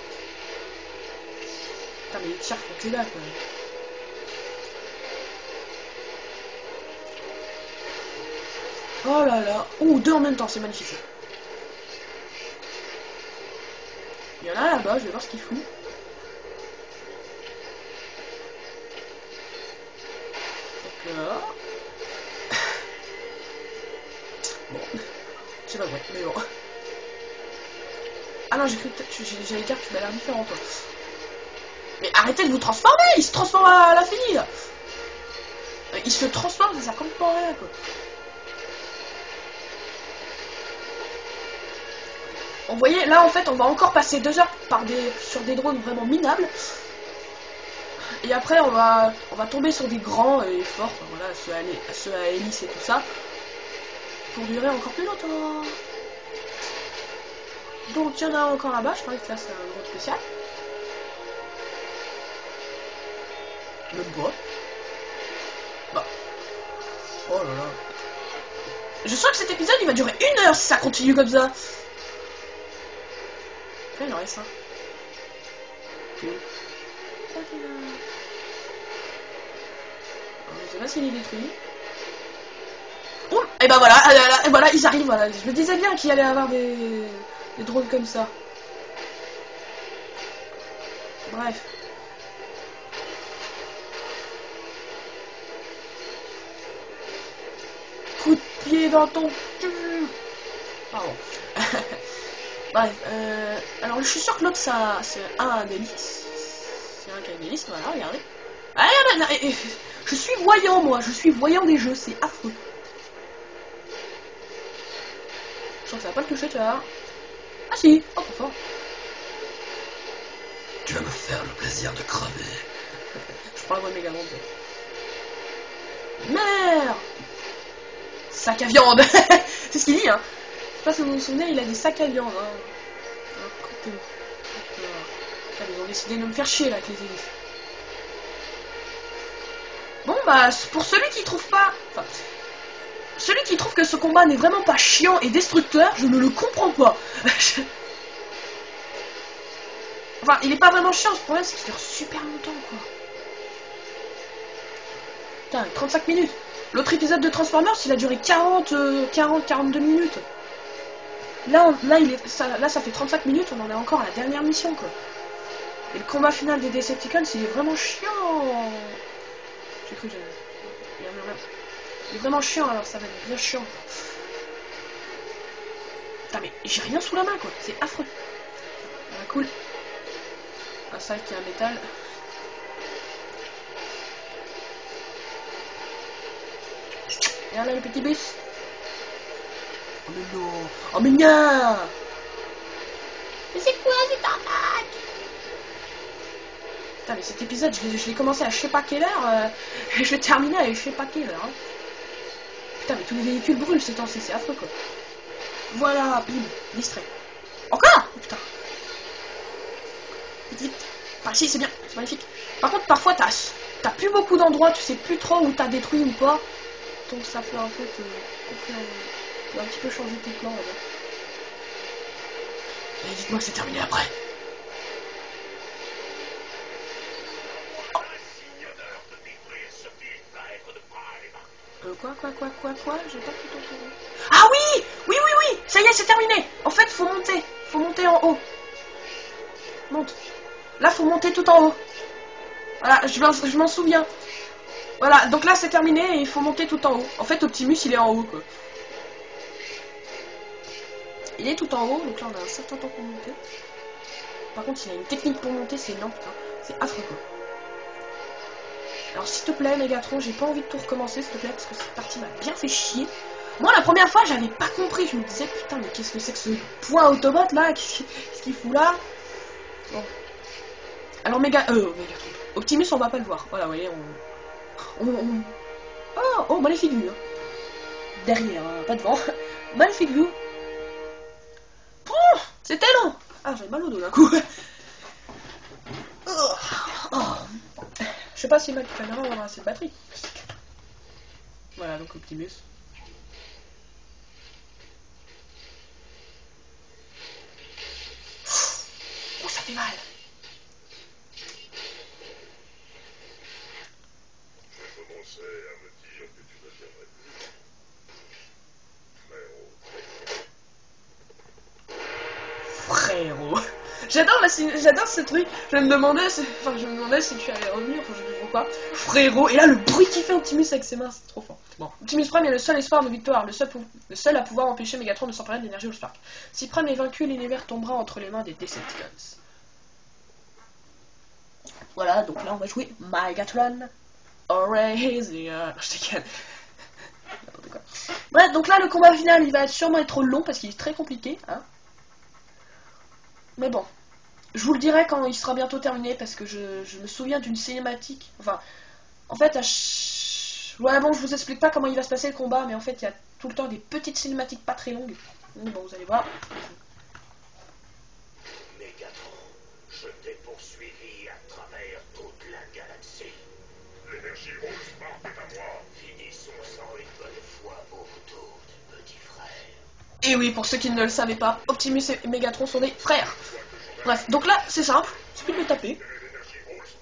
Putain, mais les tirs font que là, quoi. Oh là là. Ouh, deux en même temps, c'est magnifique. Il y en a là-bas, je vais voir ce qu'il fout. Donc là... Bon. C'est pas vrai, mais bon. Ah non, j'ai cru que j'allais dire que tu m'as l'air différent, toi. Mais arrêtez de vous transformer. Il se transforme à la fille, là. Il se transforme, ça sert complètement à rien, quoi. Vous voyez, là, en fait, on va encore passer 2 heures sur des drones vraiment minables. Et après, on va tomber sur des grands et forts, enfin, voilà, ceux à hélice et tout ça, pour durer encore plus longtemps. Donc, il y en a encore là-bas, je crois que là, c'est un drone spécial. Même pas. Bah. Oh là là. Je sens que cet épisode, il va durer 1 heure si ça continue comme ça. Là, il en reste un. Je sais pas s'il est détruit. Oh, et ben voilà, et voilà, ils arrivent, voilà. Je me disais bien qu'il allait y avoir des drones comme ça. Bref. Coup de pied dans ton cul. Pardon. Bref, alors je suis sûr que l'autre, ça, c'est un hélice. C'est un qui a une hélice, voilà, regardez. Ah, je suis voyant, moi, je suis voyant des jeux, c'est affreux. Je sens que ça va pas le toucher, tu vois. Ah si, oh, trop fort. Tu vas me faire le plaisir de crever. Je prends la voix de Megaman. Merde. Sac à viande. C'est ce qu'il dit, hein. Je sais pas si vous vous souvenez, il a des sacs à viande, hein. Ils ont décidé de me faire chier, là, avec les hélices. bah, pour celui qui trouve pas... Enfin, celui qui trouve que ce combat n'est vraiment pas chiant et destructeur, je ne le comprends pas. Enfin, il est pas vraiment chiant, le problème c'est qu'il dure super longtemps, quoi. Putain, 35 minutes. L'autre épisode de Transformers, il a duré 42 minutes. Là, ça fait 35 minutes, on en est encore à la dernière mission, quoi. Et le combat final des Decepticons, il est vraiment chiant. J'ai cru que j'avais... Il est vraiment chiant, alors ça va être bien chiant. Putain, mais j'ai rien sous la main, quoi. C'est affreux. Ah, cool. Ah, ça qui est un métal. Et là, le petit bus. Oh, mais non. Oh, mais non. Mais c'est quoi cette arnaque? Putain, mais cet épisode, je l'ai commencé à je sais pas quelle heure. Je vais terminer à je sais pas quelle heure. Hein. Putain, mais tous les véhicules brûlent ces temps-ci, c'est affreux, quoi. Voilà, bim, distrait. Encore. Oh, putain. Vite, vite. Ah si, c'est bien, c'est magnifique. Par contre, parfois, t'as plus beaucoup d'endroits, tu sais plus trop où t'as détruit ou pas. Donc ça fait en fait... un petit peu changer tes plans, là. Et dites-moi que c'est terminé après. Quoi j'ai pas tout entendu. Ah oui, oui, ça y est, c'est terminé. En fait, faut monter en haut. Monte. Là, faut monter tout en haut. Voilà, je m'en souviens. Voilà, donc là, c'est terminé et il faut monter tout en haut. En fait, Optimus, il est en haut, quoi. Il est tout en haut, donc là, on a un certain temps pour monter. Par contre, il a une technique pour monter, c'est lent, putain. C'est affreux, quoi. Alors s'il te plaît Megatron, j'ai pas envie de tout recommencer s'il te plaît parce que cette partie m'a bien fait chier. Moi la première fois j'avais pas compris, je me disais putain mais qu'est-ce que c'est que ce point Autobot là, qu'est-ce qu'il fout là. Bon. Alors Megatron, Optimus on va pas le voir, voilà vous voyez Oh magnifique vue hein. Derrière, hein, pas devant. Magnifique vue. Oh, c'était long. Ah j'avais mal au dos d'un coup. Je sais pas si ma caméra aura assez de batterie. Voilà, donc Optimus. Oh, ça fait mal. Je commençais à me dire que tu ne viendrais plus. Frérot. J'adore ce truc. Je me demandais si tu allais revenir, enfin je sais pas pourquoi. Frérot, et là le bruit qu'il fait Optimus avec ses mains, c'est trop fort. Bon, Optimus Prime est le seul espoir de victoire, le seul à pouvoir empêcher Megatron de s'emparer de l'énergie All-Spark. Si Prime est vaincu, l'univers tombera entre les mains des Decepticons. Voilà, donc là on va jouer Megatron. Je déconne. Bref, donc là le combat final il va sûrement être long parce qu'il est très compliqué, hein. Mais bon, je vous le dirai quand il sera bientôt terminé parce que je me souviens d'une cinématique. Enfin, en fait, ouais, bon, je vous explique pas comment il va se passer le combat, mais en fait, il y a tout le temps des petites cinématiques pas très longues. Mais bon, vous allez voir. Megatron, je t'ai poursuivi à travers toute la galaxie. L'énergie All-Spark est à moi. Finissons-en une bonne fois au retour du petit frère. Et oui, pour ceux qui ne le savaient pas, Optimus et Megatron sont des frères. Bref, donc là, c'est simple, il suffit de le taper.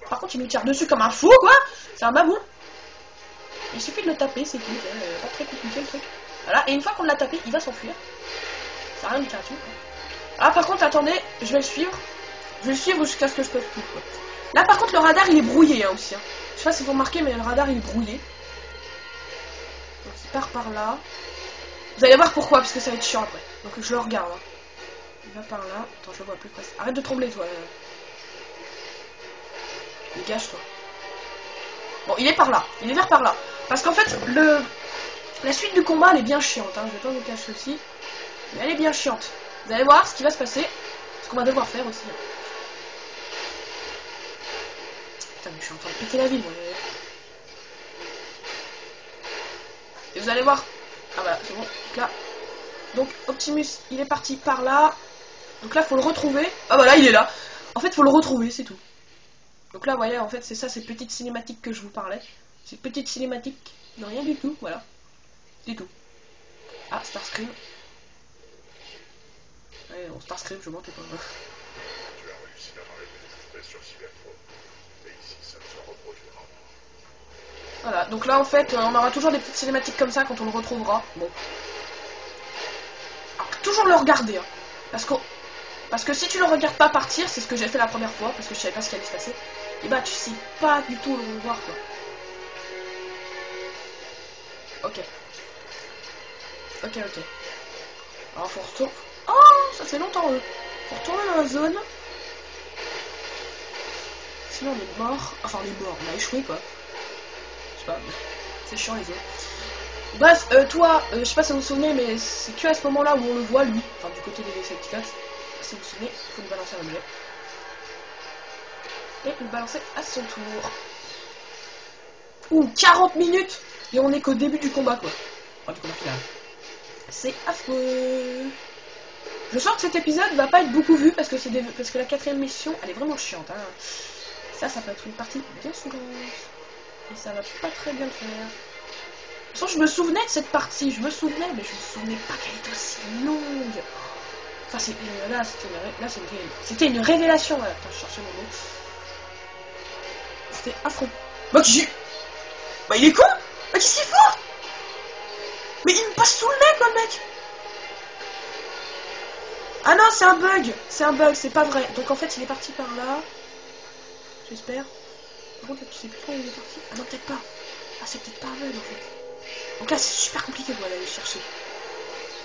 Par contre, il nous tire dessus comme un fou, quoi. C'est un babou. Il suffit de le taper, c'est tout. Pas très compliqué le truc. Voilà, et une fois qu'on l'a tapé, il va s'enfuir. Ça n'a rien de tirer dessus. Ah, par contre, attendez, je vais le suivre. Je vais le suivre jusqu'à ce que je peux plus, quoi. Là, par contre, le radar, il est brouillé, hein, aussi. Hein. Je sais pas si vous remarquez, mais le radar, il est brouillé. Donc, il part par là. Vous allez voir pourquoi, parce que ça va être chiant après. Donc, je le regarde, hein. Il va par là. Attends, je le vois plus près. Arrête de trembler, toi. Dégage-toi. Bon, il est par là. Il est vers par là. Parce qu'en fait, la suite du combat, elle est bien chiante. Hein. Je vais pas vous cacher aussi. Mais elle est bien chiante. Vous allez voir ce qui va se passer. Ce qu'on va devoir faire aussi. Putain, mais je suis en train de péter la ville, moi. Et vous allez voir. Ah voilà, c'est bon. Donc là. Donc, Optimus, il est parti par là. Donc là, faut le retrouver. Ah voilà, il est là. En fait, faut le retrouver, c'est tout. Donc là, vous voyez, en fait, c'est ça, ces petites cinématiques que je vous parlais. Ces petites cinématiques, de rien du tout, voilà. C'est tout. Ah, Starscream. Ouais, bon, Starscream, je mentais pas. Tu as réussi à m'arrêter des espèces sur Cybertron. Mais ici, ça ne se reproduira pas. Voilà, donc là en fait, on aura toujours des petites cinématiques comme ça quand on le retrouvera. Bon. Alors, toujours le regarder, hein. Parce que si tu le regardes pas partir, c'est ce que j'ai fait la première fois, parce que je savais pas ce qui allait se passer, et bah tu sais pas du tout le revoir, quoi. Ok. Ok. Alors faut retourner... Oh, ça fait longtemps, eux. Faut retourner dans la zone. Sinon on est mort. Enfin on est mort, on a échoué, quoi. Je sais pas, c'est chiant les autres. Bref, toi, je sais pas si vous vous souvenez, mais c'est que à ce moment-là où on le voit, lui, enfin du côté des Decepticons. Si vous vous souvenez, il faut lui balancer un objet. Et le balancer à son tour. Ouh, 40 minutes. Et on est qu'au début du combat, quoi. Enfin, du combat final. C'est affreux. Je sens que cet épisode va pas être beaucoup vu parce que parce que la 4ème mission, elle est vraiment chiante, hein. Ça peut être une partie bien saoulante. Et ça va pas très bien le faire. De toute façon, je me souvenais de cette partie, mais je me souvenais pas qu'elle était aussi longue. Enfin, c'était une révélation. Voilà. Attends, je cherchais mon mot. C'était affreux. Bah, il est con. Bah, qu'est-ce qu'il faut? Mais il me passe sous le nez, quoi, le mec. Ah non, c'est un bug, c'est pas vrai. Donc en fait, il est parti par là. J'espère. Par contre, tu sais plus trop où il est parti. Ah non, peut-être pas. Ah, c'est peut-être pas un bug, en fait. Donc là, c'est super compliqué, voilà, aller le chercher.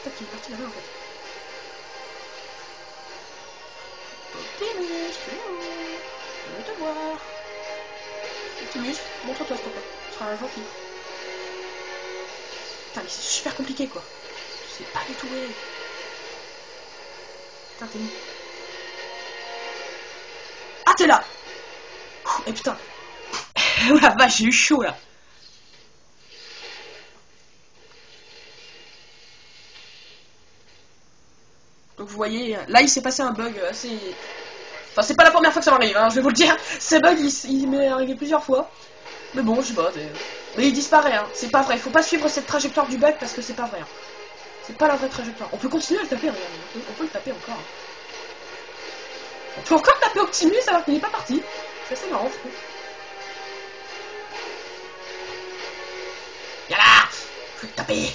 Peut-être qu'il est parti là-bas, en fait. Optimus, tu es où? Je veux te voir. Optimus, montre-toi, s'il te plaît. Tu seras un gentil. Putain, mais c'est super compliqué, quoi. Je sais pas du tout où il est. Putain, t'es où? Ah, t'es là! Et putain. Oh la vache, j'ai eu chaud, là. Donc vous voyez, là il s'est passé un bug assez... Enfin c'est pas la première fois que ça m'arrive, hein, je vais vous le dire. Ces bugs il m'est arrivé plusieurs fois. Mais bon, je sais pas, mais il disparaît, hein. C'est pas vrai, faut pas suivre cette trajectoire du bug parce que c'est pas vrai. Hein. C'est pas la vraie trajectoire. On peut continuer à le taper, regarde. On peut le taper encore. Hein. On peut encore taper Optimus alors qu'il n'est pas parti. C'est assez marrant, je trouve. Y'a là, je vais te taper.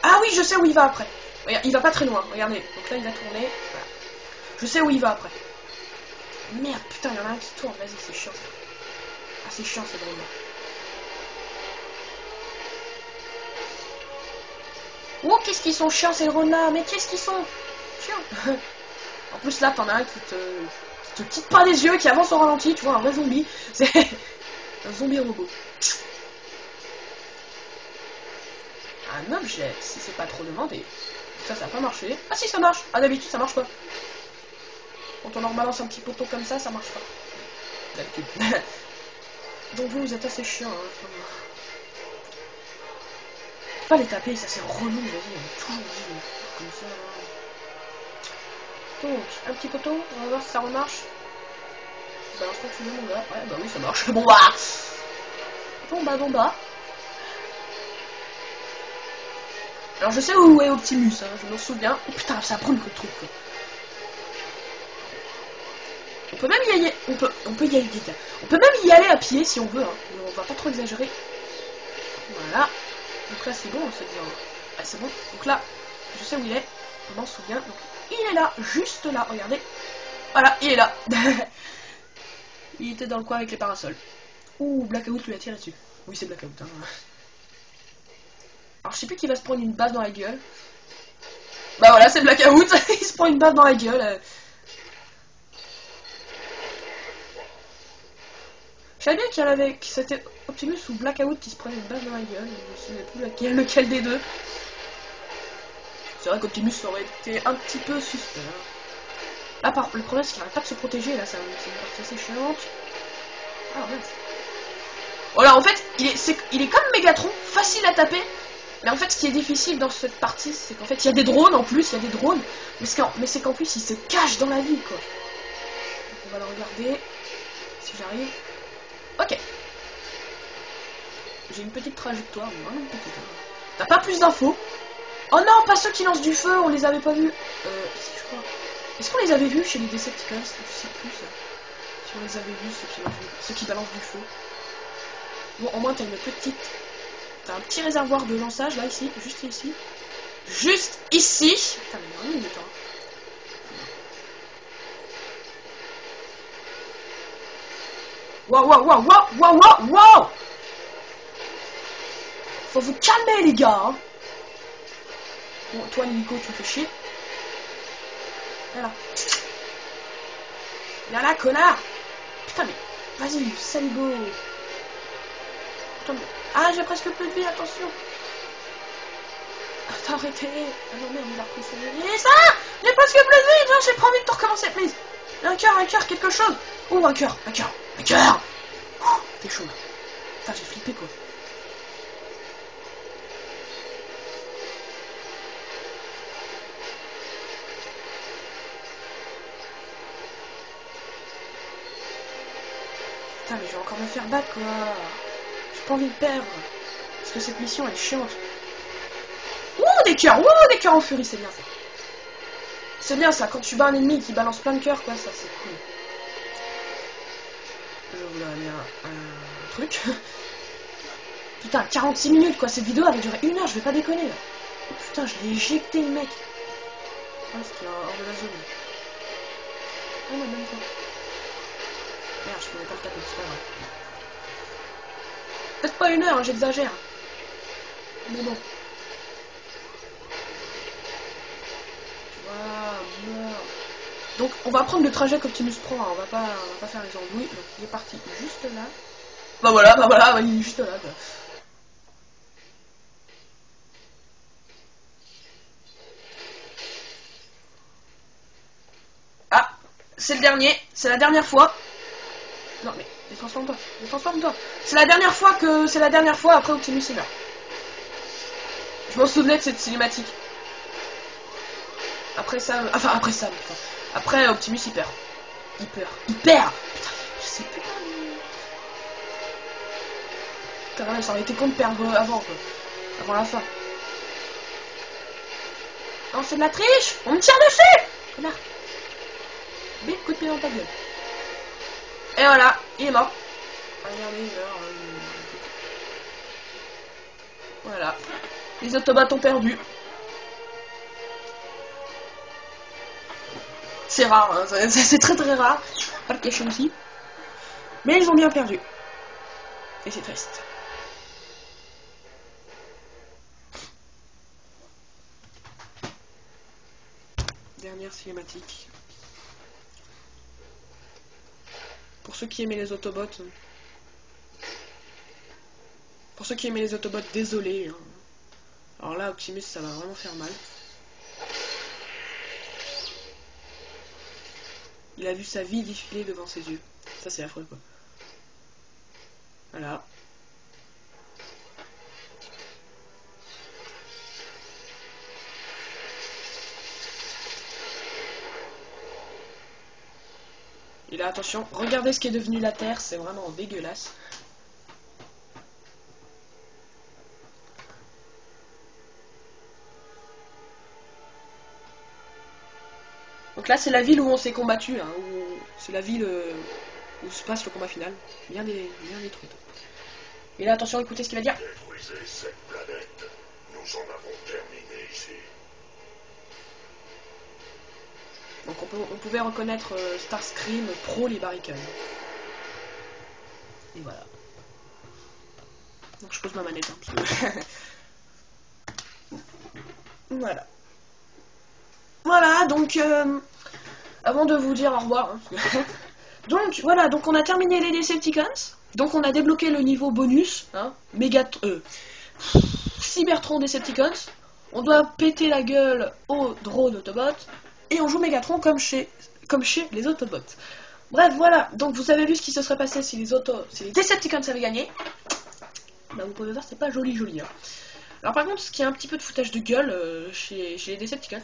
Ah oui, je sais où il va après. Regarde, il va pas très loin, regardez. Donc là, il va tourner. Voilà. Je sais où il va après. Merde, putain, il y en a un qui tourne. Vas-y, c'est chiant. Ah, c'est chiant, c'est drôle. Oh, qu'est-ce qu'ils sont chiants, ces drones-là. Mais qu'est-ce qu'ils sont chiants. En plus, là, t'en as un qui te quitte pas les yeux, qui avance au ralenti. Tu vois, un vrai zombie. C'est un zombie robot. Un objet, si c'est pas trop demandé. Ça va pas marcher. Ah si, ça marche. Ah, d'habitude, ça marche pas. Quand on leur balance un petit poteau comme ça marche pas. D'habitude. Donc vous êtes assez chiant. Hein. Faut pas les taper, ça c'est relou. Vas-y, on est toujours dit. Comme ça. Donc, un petit poteau. On va voir si ça remarche. Balance quand tu veux, mon gars. Ouais, bah oui, ça marche. Bon bah. Bon bah. Alors je sais où est Optimus, hein, je m'en souviens. Oh putain, ça brûle le truc. Quoi. On peut même y aller. On peut y aller vite. On peut même y aller à pied si on veut. Hein. On va pas trop exagérer. Voilà. Donc là c'est bon, on se dit. Ah, c'est bon. Donc là, je sais où il est. On m'en souvient. Donc il est là, juste là. Regardez. Voilà, il est là. Il était dans le coin avec les parasols. Ouh, Blackout lui a tiré dessus. Oui, c'est Blackout. Hein. Alors je sais plus qui va se prendre une baffe dans la gueule. Bah voilà, c'est Blackout. Il se prend une baffe dans la gueule. Je savais bien qu'il y en avait, que c'était Optimus ou Blackout qui se prenait une baffe dans la gueule. Je ne sais plus lequel des deux. C'est vrai qu'Optimus aurait été un petit peu suspect. Hein. Là, le problème c'est qu'il n'arrête pas de se protéger. Là, c'est une partie assez chiante. Ah ouais. Voilà, en fait, il est comme Megatron, facile à taper. Mais en fait, ce qui est difficile dans cette partie, c'est qu'en fait, il y a des drones en plus, il y a des drones. Mais c'est qu'en plus, il se cache dans la vie, quoi. Donc, on va le regarder. Si j'arrive. Ok. j'ai une petite trajectoire, vraiment une petite. T'as pas plus d'infos. Oh non, pas ceux qui lancent du feu, on les avait pas vus. Si, je crois. Est-ce qu'on les avait vus chez les Decepticons? Je sais plus ça. Si on les avait vus, ceux qui balancent du feu. Bon, au moins t'as une petite... T'as un petit réservoir de lançage, là, ici, juste ici. Juste ici. Putain, mais vraiment, il est temps. Waouh, waouh, waouh, waouh, waouh, waouh, waouh. Faut vous calmer, les gars, hein. Bon, toi, Nico, tu me fais chier. Voilà. Viens là, connard. Putain, mais... Vas-y, saligo. Putain, mais... Ah, j'ai presque plus de vie, attention. Ah, arrêtez. Ah non, merde, il a repris sa vie. Et ça, j'ai presque plus de vie. Non, j'ai pas envie de tout recommencer, please. Un cœur, quelque chose. Oh, un cœur. T'es chaud, là. Putain, j'ai flippé, quoi. Putain, mais je vais encore me faire battre, quoi. J'ai pas envie de perdre. Parce que cette mission, elle est chiante. Ouh, des cœurs en furie, c'est bien ça. C'est bien ça, quand tu bats un ennemi qui balance plein de cœurs, quoi, ça c'est cool. Je voudrais bien un truc. Putain, 46 minutes, quoi. Cette vidéo avait duré 1 heure, je vais pas déconner, là. Oh, putain, je l'ai éjecté, le mec. Ah, c'était hors de la zone. Oh, non, même pas. Merde, je pouvais pas le taper, c'est pas grave. Peut-être pas 1 heure, hein, j'exagère. Mais bon. Voilà, mort. Donc, on va prendre le trajet qu'Optimus prend, hein. on va pas faire les embrouilles. Donc, il est parti juste là. Bah voilà, il est juste là, quoi. Ah, c'est le dernier, c'est la dernière fois. Non mais, détransforme-toi. C'est la dernière fois après Optimus est là. Je m'en souvenais de cette cinématique. Après ça, putain. Après Optimus il perd. Putain, je sais plus. Putain, ça aurait été con de perdre avant, quoi. Avant la fin. Non, c'est de la triche. On me tire dessus. Connard. Bip, coup de pied dans ta gueule. Et voilà, il est mort. Regardez, il meurt. Voilà. Les Autobots ont perdu. C'est rare, hein. C'est très très rare. Pas le cacher aussi. Mais ils ont bien perdu. Et c'est triste. Dernière cinématique. Pour ceux qui aimaient les Autobots. Désolé. Hein. Alors là, Optimus, ça va vraiment faire mal. Il a vu sa vie défiler devant ses yeux. Ça, c'est affreux, quoi. Voilà. Et là, attention, regardez ce qui est devenu la Terre, c'est vraiment dégueulasse. Donc là, c'est la ville où on s'est combattu, hein, c'est la ville où se passe le combat final. Bien détruite. Et là, attention, écoutez ce qu'il va dire. Détruisez cette planète. Nous en avons terminé ici. Donc on pouvait reconnaître Starscream Pro les barricades. Et voilà. Donc je pose ma manette. Hein, voilà. Voilà, donc avant de vous dire au revoir. Hein, donc voilà, donc on a terminé les Decepticons. Donc on a débloqué le niveau bonus, hein, Cybertron Decepticons. On doit péter la gueule aux drones Autobots. Et on joue Megatron comme chez les Autobots. Bref, voilà. Donc vous avez vu ce qui se serait passé si les Decepticons avaient gagné. Bah vous pouvez voir, c'est pas joli. Hein. Alors par contre, ce qui est un petit peu de foutage de gueule chez les Decepticons,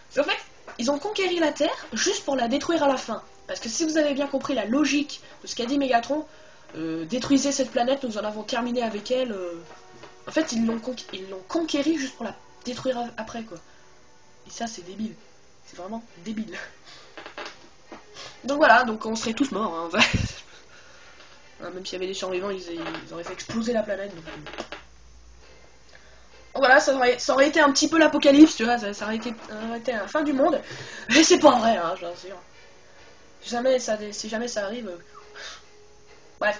c'est qu'en fait, ils ont conquéri la Terre juste pour la détruire à la fin. Parce que si vous avez bien compris la logique de ce qu'a dit Megatron, détruisez cette planète, nous en avons terminé avec elle. En fait, ils l'ont conquérie juste pour la détruire après, quoi. Et ça, c'est débile. C'est vraiment débile. Donc voilà, donc on serait tous morts. Hein. Même s'il y avait des survivants, ils auraient fait exploser la planète. Donc voilà, ça aurait été un petit peu l'apocalypse, tu vois. Ça aurait été la fin du monde. Mais c'est pas vrai, hein, je l'assure. Si jamais ça arrive... Bref.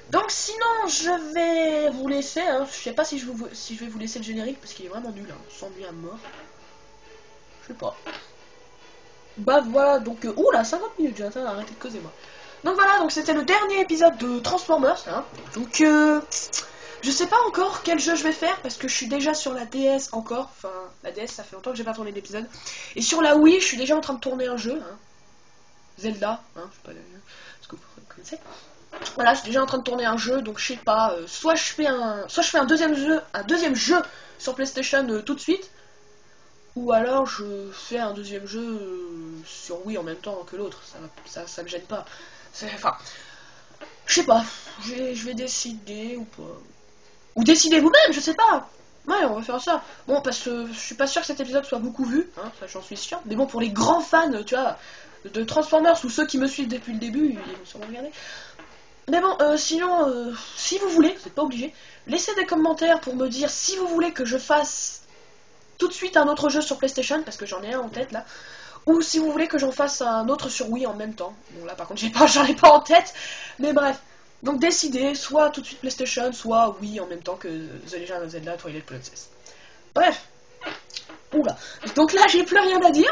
Donc sinon, je vais vous laisser. Hein. Je sais pas si je vais vous laisser le générique parce qu'il est vraiment nul. Hein. Sans lui à mort. Je sais pas. Bah voilà, donc... oula, 50 minutes, j'ai arrêté de causer moi. Donc voilà, donc c'était le dernier épisode de Transformers. Hein. Donc je sais pas encore quel jeu je vais faire parce que je suis déjà sur la DS encore. Enfin, la DS, ça fait longtemps que j'ai pas tourné d'épisode. Et sur la Wii, je suis déjà en train de tourner un jeu. Hein. Zelda, hein, je sais pas ce que vous connaissez. Voilà, je suis déjà en train de tourner un jeu, donc je sais pas, soit je fais un deuxième jeu sur PlayStation tout de suite, ou alors je fais un deuxième jeu sur Wii en même temps que l'autre, ça me gêne pas. Enfin, je sais pas, je vais décider ou pas. Ou décidez vous-même, je sais pas. Ouais, on va faire ça. Bon, parce que je suis pas sûr que cet épisode soit beaucoup vu, hein, ça j'en suis sûr. Mais bon, pour les grands fans, tu vois, de Transformers ou ceux qui me suivent depuis le début, ils vont sûrement regarder. Mais bon, sinon, si vous voulez, vous n'êtes pas obligé, laissez des commentaires pour me dire si vous voulez que je fasse tout de suite un autre jeu sur PlayStation, parce que j'en ai un en tête là, ou si vous voulez que j'en fasse un autre sur Wii en même temps. Bon là par contre j'en ai pas en tête, mais bref. Donc décidez, soit tout de suite PlayStation, soit Wii en même temps que The Legend of Zelda Twilight Princess. Bref. Oula. Donc là j'ai plus rien à dire.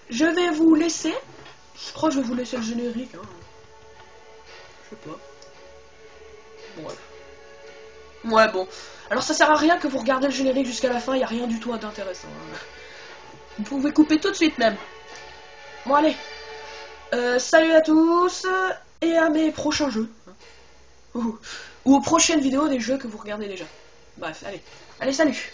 Je vais vous laisser. Je crois que je vais vous laisser le générique. Hein. Je sais pas. Bref. Ouais, bon. Alors ça sert à rien que vous regardez le générique jusqu'à la fin, il n'y a rien du tout d'intéressant. Hein. Vous pouvez couper tout de suite même. Bon allez. Salut à tous et à mes prochains jeux. Ou aux prochaines vidéos des jeux que vous regardez déjà. Bref, allez. Allez, salut.